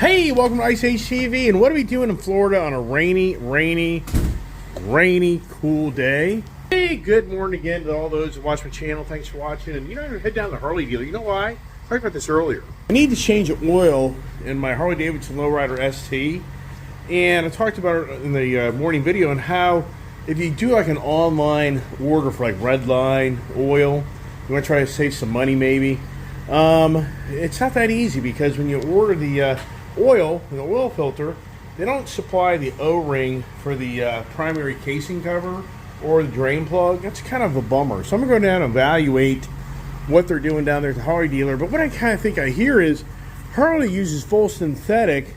Hey, welcome to Ice Age TV, and what are we doing in Florida on a rainy, cool day? Hey, good morning again to all those who watch my channel. Thanks for watching. And head down to the Harley dealer. You know why? I talked about this earlier. I need to change the oil in my Harley Davidson Lowrider ST, and I talked about it in the morning video on how if you do like an online order for like Redline oil, you want to try to save some money maybe. It's not that easy because when you order the oil, the oil filter, they don't supply the O-ring for the primary casing cover or the drain plug. That's kind of a bummer. So I'm going to go down and evaluate what they're doing down there at the Harley dealer. But what I kind of think I hear is Harley uses full synthetic.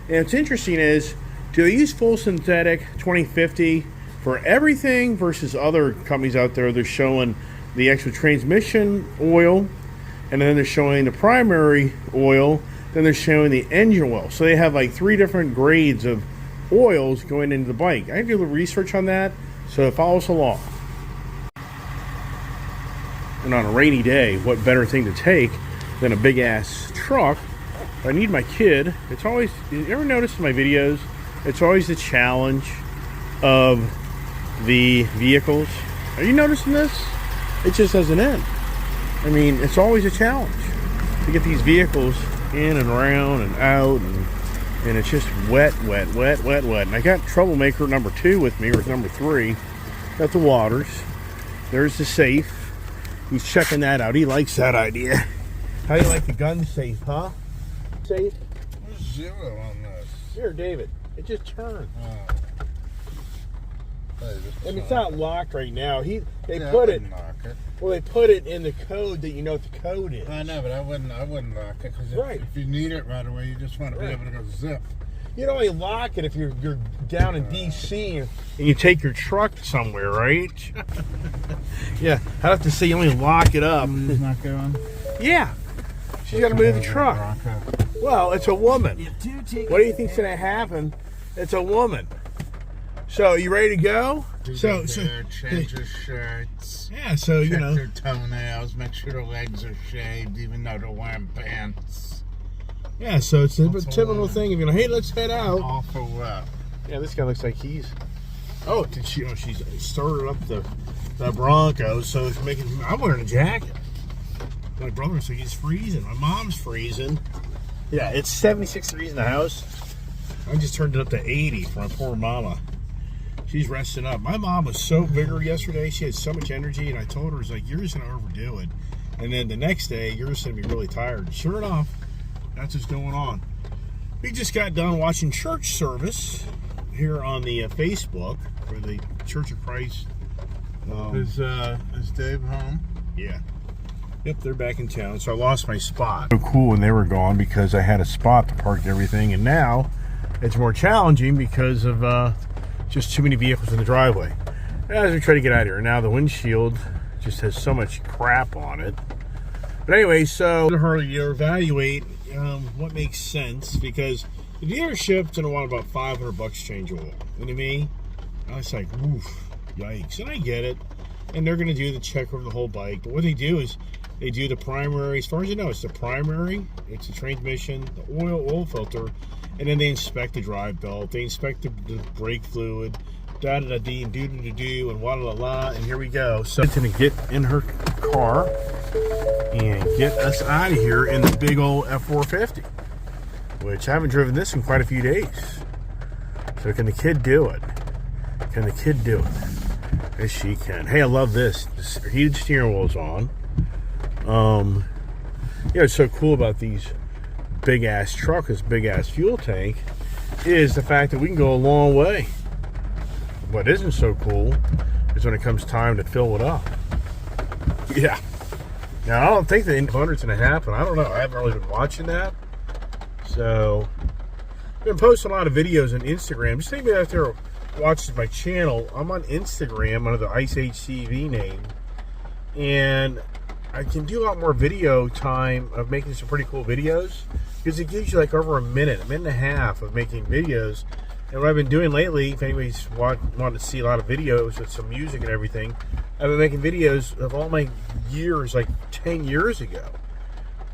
And what's interesting is, do they use full synthetic 2050 for everything versus other companies out there? They're showing the actual transmission oil, and then they're showing the primary oil, then they're showing the engine oil. So they have like 3 different grades of oils going into the bike. I do a little research on that, so follow us along. And on a rainy day, what better thing to take than a big ass truck? I need my kid. It's always, you ever notice in my videos, it's always the challenge of the vehicles. Are you noticing this? It just doesn't end. I mean, it's always a challenge to get these vehicles in and around and out, and it's just wet. And I got troublemaker number 2 with me, or number 3. Got the Waters. There's the safe. He's checking that out. He likes that idea. How do you like the gun safe, huh? Safe? There's 0 on this. Here, David. It just turned. Oh. Hey, And it's not locked right now. They yeah, put I it. wouldn't lock it. Well, they put it in the code that you know what the code is. I know, but I wouldn't lock it because Right. if you need it right away, you just want to be Right. able to go zip. You'd only lock it if you're down in DC and you take your truck somewhere, right? Yeah, I have to say you only lock it up. It's not going. Yeah, she's got to move the truck. Well, it's a woman. What do you think's gonna happen? It's a woman. So you ready to go? So change your shirts. Yeah, so Check you know. their toenails. Make sure their legs are shaved, even though they're wearing pants. Yeah, so it's a That's typical all. thing. You're gonna, hey, let's head out. All for what? Yeah, this guy looks like he's. Oh, did she? Oh, she's started up the Bronco, so it's making. I'm wearing a jacket. My brother's like he's freezing. My mom's freezing. Yeah, it's 76 degrees in the house. I just turned it up to 80 for my poor mama. She's resting up. My mom was so vigorous yesterday. She had so much energy, and I told her, I was like, you're just gonna overdo it. And then the next day, you're just gonna be really tired. Sure enough, that's what's going on. We just got done watching church service here on the Facebook for the Church of Christ. Is Dave home? Yeah. Yep, they're back in town. So I lost my spot. So cool when they were gone because I had a spot to park everything, and now it's more challenging because of just too many vehicles in the driveway. As we try to get out of here, now the windshield just has so much crap on it. But anyway, so the Harley dealer evaluate what makes sense, because the dealership's gonna want about $500 change oil. You know what I mean? I was like, oof, yikes. And I get it. And they're gonna do the check over the whole bike. But what they do is they do the primary, as far as you know, it's the primary, it's the transmission, the oil filter, and then they inspect the drive belt, they inspect the brake fluid, da-da-da-dee, and do-do-do-do, and wa-la-la-la, and here we go. So it's gonna get in her car and get us out of here in the big old F450, which I haven't driven this in quite a few days. So can the kid do it? Can the kid do it? Yes, she can. Hey, I love this. This heated steering wheel's on. Yeah, what's so cool about these big ass truck, this big ass fuel tank, is the fact that we can go a long way. What isn't so cool is when it comes time to fill it up. Yeah. Now I don't think the 800's gonna happen. I don't know. I haven't really been watching that. So I've been posting a lot of videos on Instagram. Just anybody out there who watches my channel, I'm on Instagram under the Ice Age TV name, and I can do a lot more video time of making some pretty cool videos, because it gives you like over a minute and a half of making videos. And what I've been doing lately, if anybody's wanting to see a lot of videos with some music and everything, I've been making videos of all my years, like 10 years ago.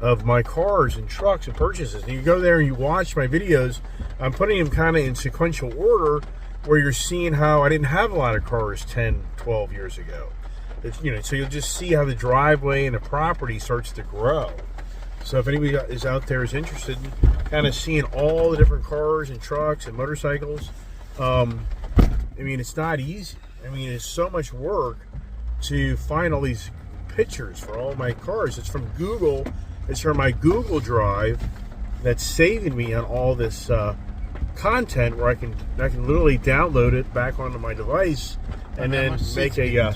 of my cars and trucks and purchases. And you go there and you watch my videos. I'm putting them kind of in sequential order, where you're seeing how I didn't have a lot of cars 10, 12 years ago. So you'll just see how the driveway and the property starts to grow. So if anybody is out there is interested in kind of seeing all the different cars and trucks and motorcycles, it's not easy. It's so much work to find all these pictures for all my cars. It's from Google. It's from my Google Drive that's saving me on all this content, where I can literally download it back onto my device and then make a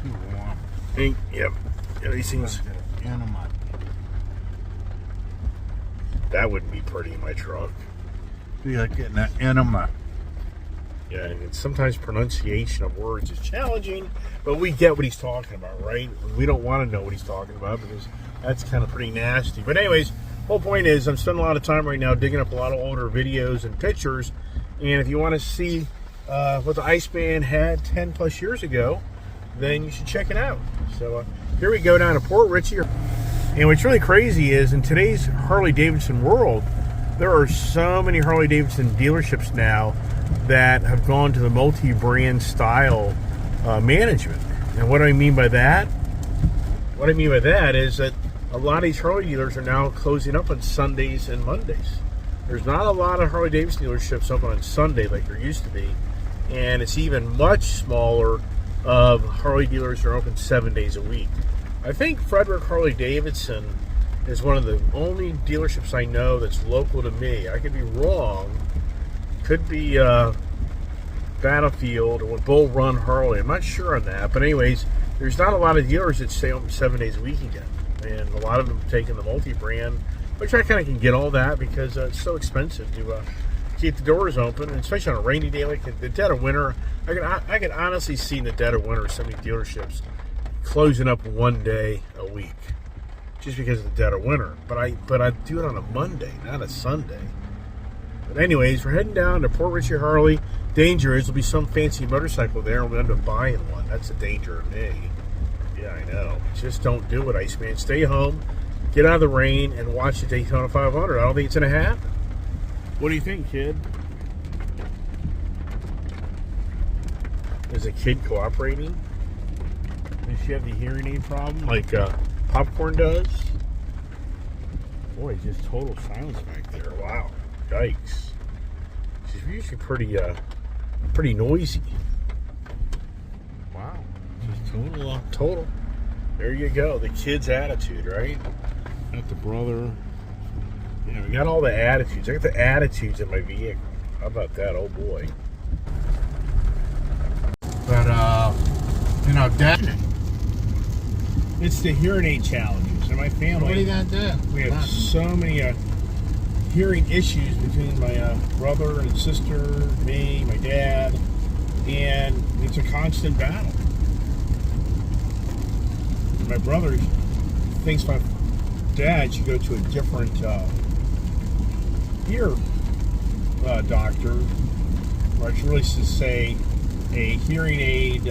these things. That wouldn't be pretty in my truck. Be like getting an enema. Yeah, and sometimes pronunciation of words is challenging, but we get what he's talking about, right? We don't want to know what he's talking about, because that's kind of pretty nasty. But anyways, whole point is I'm spending a lot of time right now digging up a lot of older videos and pictures. And if you want to see what the Iceman had 10 plus years ago, then you should check it out. So here we go down to Port Richey. And what's really crazy is, in today's Harley-Davidson world, there are so many Harley-Davidson dealerships now that have gone to the multi-brand style management. And what do I mean by that? What I mean by that is that a lot of these Harley dealers are now closing up on Sundays and Mondays. There's not a lot of Harley-Davidson dealerships open on Sunday like there used to be. And it's even much smaller of Harley dealers that are open 7 days a week. I think Frederick Harley-Davidson is one of the only dealerships I know that's local to me. I could be wrong. Could be Battlefield or Bull Run Harley. I'm not sure on that. But anyways, there's not a lot of dealers that stay open 7 days a week again. And a lot of them have taken the multi-brand, which I kind of can get all that, because it's so expensive to keep the doors open, and especially on a rainy day like the dead of winter. I can honestly see in the dead of winter some of these dealerships closing up 1 day a week, just because of the dead of winter. But I do it on a Monday, not a Sunday. But anyways, we're heading down to Port Richey Harley. Danger is there'll be some fancy motorcycle there, and we'll end up buying one. That's the danger of me. Yeah, I know. Just don't do it, Iceman. Stay home, get out of the rain, and watch the Daytona 500. I don't think it's going to happen. What do you think, kid? Is a kid cooperating? Does she have the hearing aid problem like Popcorn does? Boy, just total silence back there. Wow. Yikes. She's usually pretty noisy. Wow. Just total. There you go. The kid's attitude, right? Got the brother. We got all the attitudes. I got the attitudes in my vehicle. How about that? Oh boy. But Dad, It's the hearing aid challenges. In my family, what are you gonna do? we have so many hearing issues between my brother and sister, me, my dad, and it's a constant battle. And my brother thinks my dad should go to a different ear doctor, or I should really say a hearing aid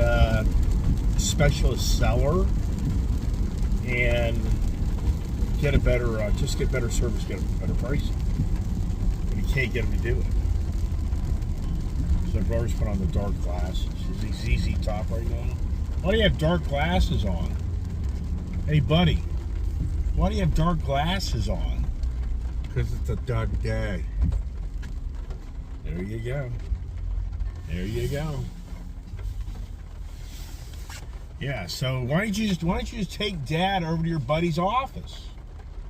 specialist seller, and get a better, get better service, get a better pricing. But he can't get him to do it. So my brother's put on the dark glasses. Is he ZZ Top right now? Why do you have dark glasses on? Hey, buddy. Why do you have dark glasses on? because it's a dark day. There you go. There you go. Yeah, so why don't you just take Dad over to your buddy's office?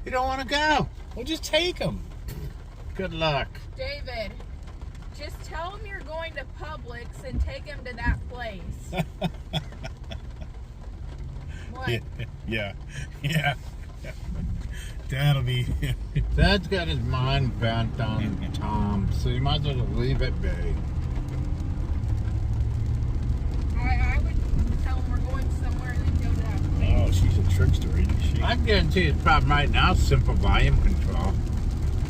You don't want to go. Well, just take him. Good luck. David, just tell him you're going to Publix and take him to that place. What? Yeah. Dad'll be. Dad's got his mind bent on Tom, so you might as well leave it be. I would tell him we're going somewhere and then go to that place. Oh, she's a trickster, isn't she? I guarantee his problem right now is simple volume control.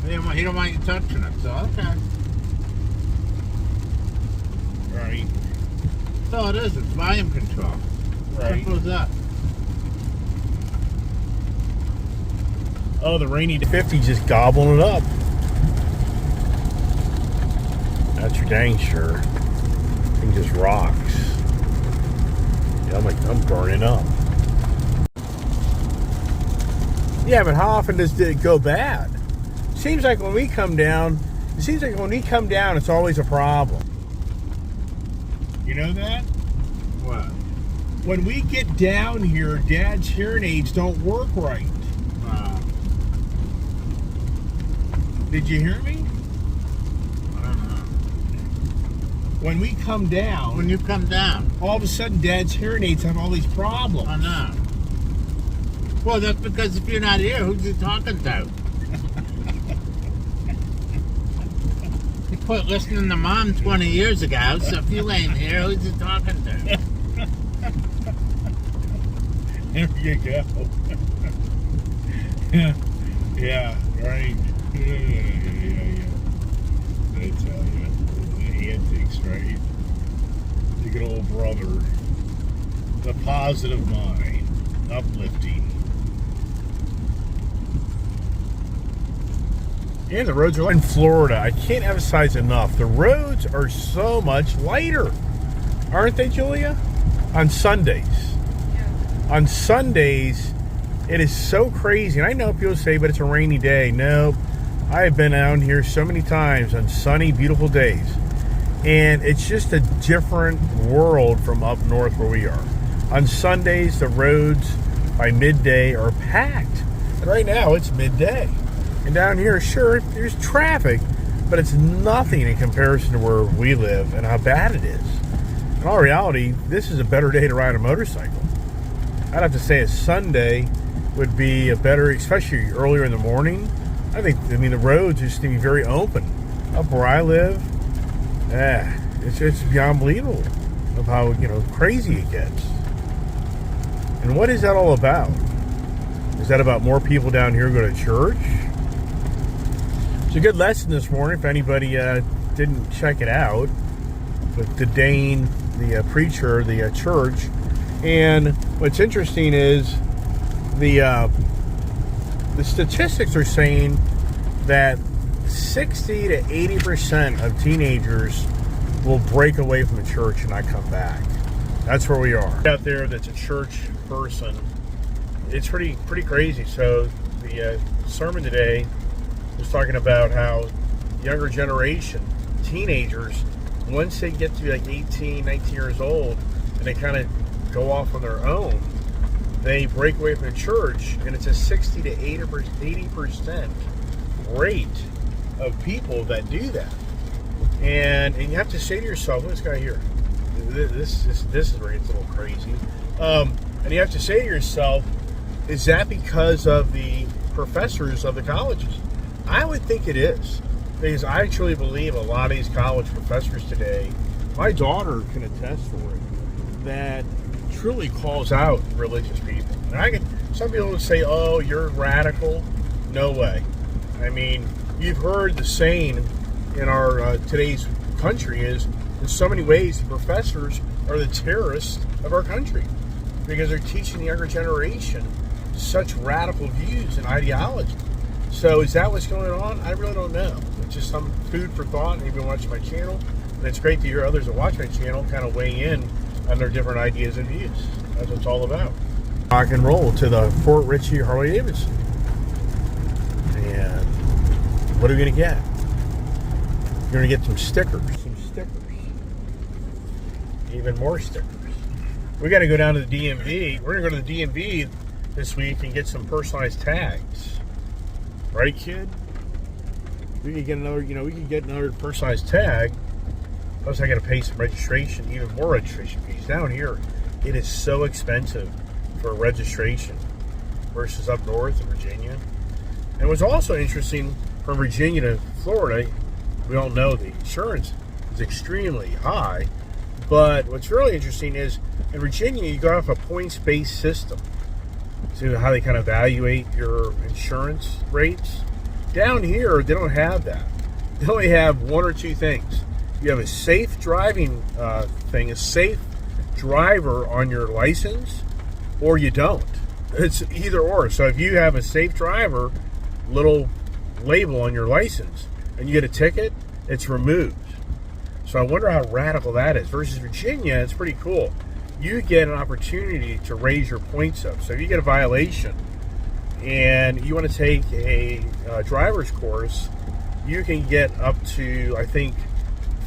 He don't want you touching it, so okay. Right. That's all it is, it's volume control. Right. Simple as that. Oh, the rainy 50 just gobbling it up. That's for dang sure. Thing just rocks. Yeah, I'm burning up. Yeah, but how often does it go bad? Seems like when we come down, it's always a problem. You know that? What? When we get down here, Dad's hearing aids don't work right. Did you hear me? I don't know. When we come down, When you come down, all of a sudden Dad's hearing aids have all these problems. I know. Well, that's because if you're not here, who's he talking to? He quit listening to Mom 20 years ago, so if you ain't here, who's he talking to? There you go. Yeah, right. Yeah. I tell you, the antics, right? The good old brother. The positive mind. Uplifting. And the roads are in Florida. I can't emphasize enough. The roads are so much lighter. Aren't they, Julia? On Sundays. Yeah. On Sundays, it is so crazy. And I know people say, but it's a rainy day. No, I have been out here so many times on sunny, beautiful days. And it's just a different world from up north where we are. On Sundays, the roads by midday are packed. And right now, it's midday. And down here, sure, there's traffic, but it's nothing in comparison to where we live and how bad it is. In all reality, this is a better day to ride a motorcycle. I'd have to say a Sunday would be a better, especially earlier in the morning. I mean, the roads just seem to be very open. Up where I live, it's just beyond believable of how, crazy it gets. And what is that all about? Is that about more people down here go to church? It's a good lesson this morning if anybody didn't check it out with the Dane, the preacher, the church. And what's interesting is the statistics are saying that 60 to 80% of teenagers will break away from the church and not come back. That's where we are. Out there that's a church person, it's pretty crazy. So the sermon today was talking about how younger generation, teenagers, once they get to like 18, 19 years old, and they kind of go off on their own, they break away from the church, and it's a 60 to 80% rate of people that do that. And you have to say to yourself, this guy here, this is where it gets a little crazy. And you have to say to yourself, is that because of the professors of the colleges? I would think it is, because I truly believe a lot of these college professors today, my daughter can attest for it, that truly calls out religious people. And some people would say, oh, you're radical. No way. I mean, you've heard the saying in our today's country is, in so many ways, the professors are the terrorists of our country because they're teaching the younger generation such radical views and ideology. So is that what's going on? I really don't know. It's just some food for thought. And you've been watching my channel, and it's great to hear others that watch my channel kind of weigh in on their different ideas and views. That's what it's all about. Rock and roll to the Fort Ritchie Harley Davidson. And what are we going to get? You're going to get some stickers. Even more stickers. We got to go down to the DMV. We're going to go to the DMV this week and get some personalized tags. Right, kid? We could get another personalized tag. Plus, I got to pay some registration, even more registration fees. Down here, it is so expensive for registration versus up north in Virginia. And what's also interesting, from Virginia to Florida, we all know the insurance is extremely high. But what's really interesting is, in Virginia, you go off a points-based system. So how they kind of evaluate your insurance rates. Down here, they don't have that. They only have one or two things. You have a safe driving thing, a safe driver on your license, or you don't. It's either or. So if you have a safe driver little label on your license and you get a ticket, it's removed. So I wonder how radical that is. Versus Virginia, it's pretty cool. You get an opportunity to raise your points up. So if you get a violation and you want to take a driver's course, you can get up to, I think,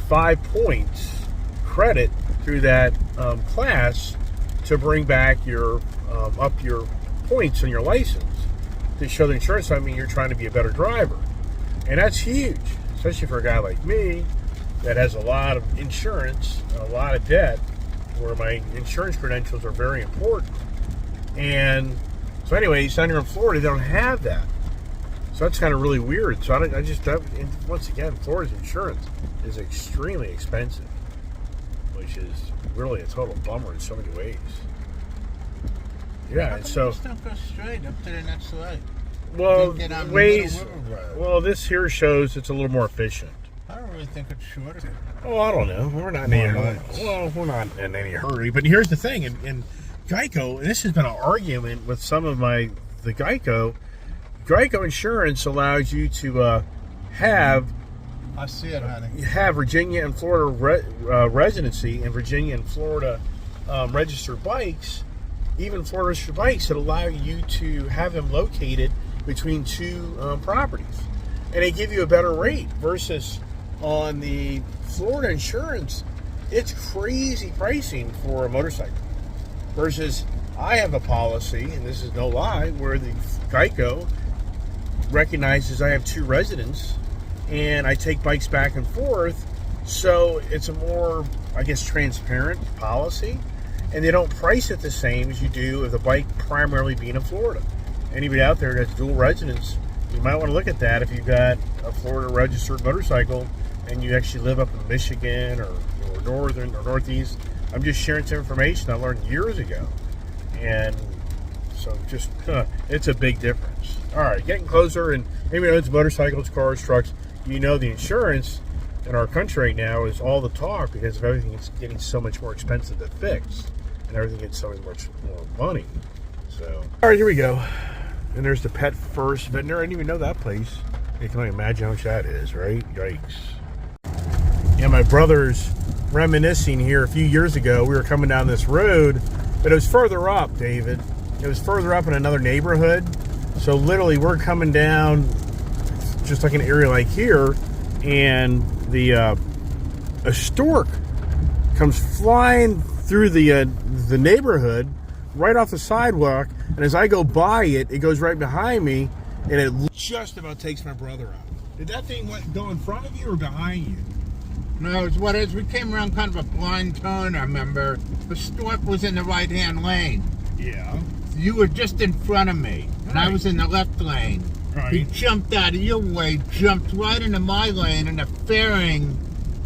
5 points credit through that class to bring back your up your points on your license to show the insurance company you're trying to be a better driver. And that's huge, especially for a guy like me that has a lot of insurance, a lot of debt, where my insurance credentials are very important. And so anyways, down here in Florida, they don't have that. So that's kind of really weird. So and once again, Florida's insurance is extremely expensive, which is really a total bummer in so many ways. Yeah, and so just don't go straight up to the next light. well, Get on the ways. Middle River Road. Well, this here shows it's a little more efficient. I don't really think it's shorter. Oh, I don't know. We're not in any More hurry. miles. Well, we're not in any hurry. But here's the thing: in Geico, and this has been an argument with some of the Geico insurance allows you to have I see it, honey. Virginia and Florida residency and Virginia and Florida registered bikes, even Florida registered bikes that allow you to have them located between two properties, and they give you a better rate versus on the Florida insurance. It's crazy pricing for a motorcycle versus I have a policy, and this is no lie, where the Geico recognizes I have two residents and I take bikes back and forth, so it's a more, I guess, transparent policy, and they don't price it the same as you do with a bike primarily being in Florida. Anybody out there that's dual residence, you might want to look at that if you've got a Florida registered motorcycle and you actually live up in Michigan or northern or northeast. I'm just sharing some information I learned years ago, and so just it's a big difference. All right, getting closer, and anybody owns motorcycles, cars, trucks, you know the insurance in our country right now is all the talk because of everything. It's getting so much more expensive to fix, and everything gets so much more money. So, all right, here we go. And there's the Pet First Veterinary. I didn't even know that place. You can only imagine how much that is, right? Yikes. Yeah, my brother's reminiscing here a few years ago. We were coming down this road, but it was further up, David. It was further up in another neighborhood. So literally we're coming down just like an area like here, and a stork comes flying through the neighborhood right off the sidewalk, and as I go by it, it goes right behind me, and it just about takes my brother out. Did that thing go in front of you or behind you? No, it's what it is. We came around kind of a blind turn, I remember. The stork was in the right-hand lane. Yeah. You were just in front of me, and I was in the left lane. Right. He jumped out of your way, jumped right into my lane, and the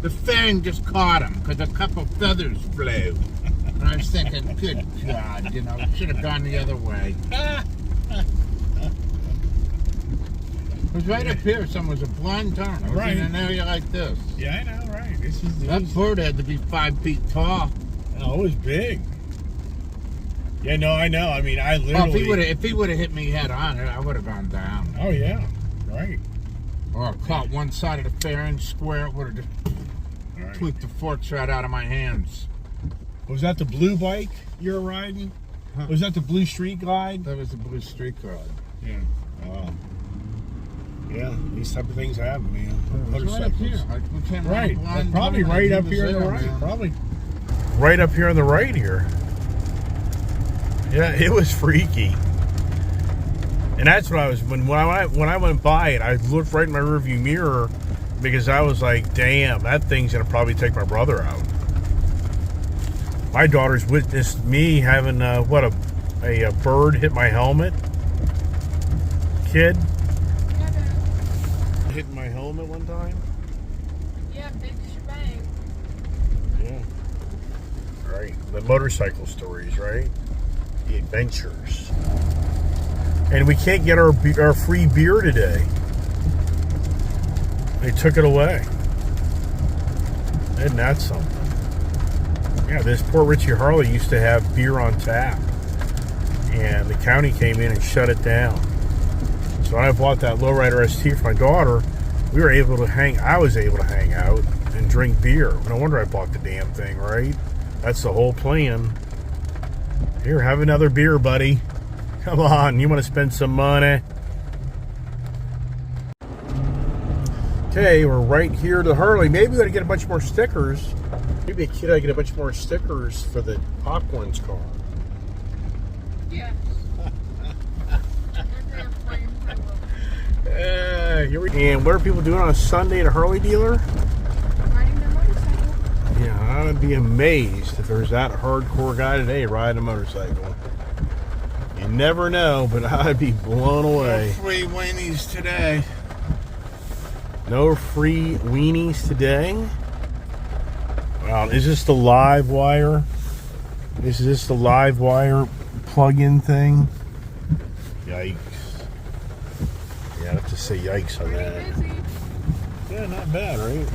fairing just caught him because a couple feathers flew. And I was thinking, good God, should have gone the other way. It was right up here. It was a blind turn. I was in an area like this. Yeah, I know, right. That bird had to be 5 feet tall. Oh, it was big. Yeah, no, I know. I mean, I literally... if he would have hit me head on, I would have gone down. Oh, yeah. Right. Or I caught one side of the fairing square, it would have just tweaked the forks right out of my hands. Was that the blue bike you were riding? Huh. Was that the Blue Street Glide? That was the Blue Street Glide. Yeah. Yeah, these type of things happen, man. It was right up here. We came Right. blind Probably turn, right he up was here on the there, right. man. Probably right up here on the right here. Yeah, it was freaky. And that's what I was when I went by it, I looked right in my rearview mirror because I was like, damn, that thing's gonna probably take my brother out. My daughter's witnessed me having a bird hit my helmet. Kid hitting my helmet one time. Yeah, big shebang. Yeah. Right. The motorcycle stories, right? The adventures. And we can't get our free beer today. They took it away. Isn't that something? Yeah, this poor Richie Harley used to have beer on tap. And the county came in and shut it down. So So when I bought that lowrider ST for my daughter, I was able to hang out and drink beer. No wonder I bought the damn thing, right? That's the whole plan. Here, have another beer, buddy. Come on, you want to spend some money? Okay, we're right here to Harley. Maybe we got to get a bunch more stickers. Maybe a kid ought to get a bunch more stickers for the popcorn's car. Yes. And what are people doing on a Sunday at a Harley dealer? Riding their motorcycle. Yeah, I would be amazed if there's that hardcore guy today riding a motorcycle. You never know, but I'd be blown away. No free weenies today. No free weenies today. Wow, is this the live wire? Is this the live wire plug-in thing? Yikes. Yeah, I have to say yikes on that. Pretty busy. Yeah, not bad, right?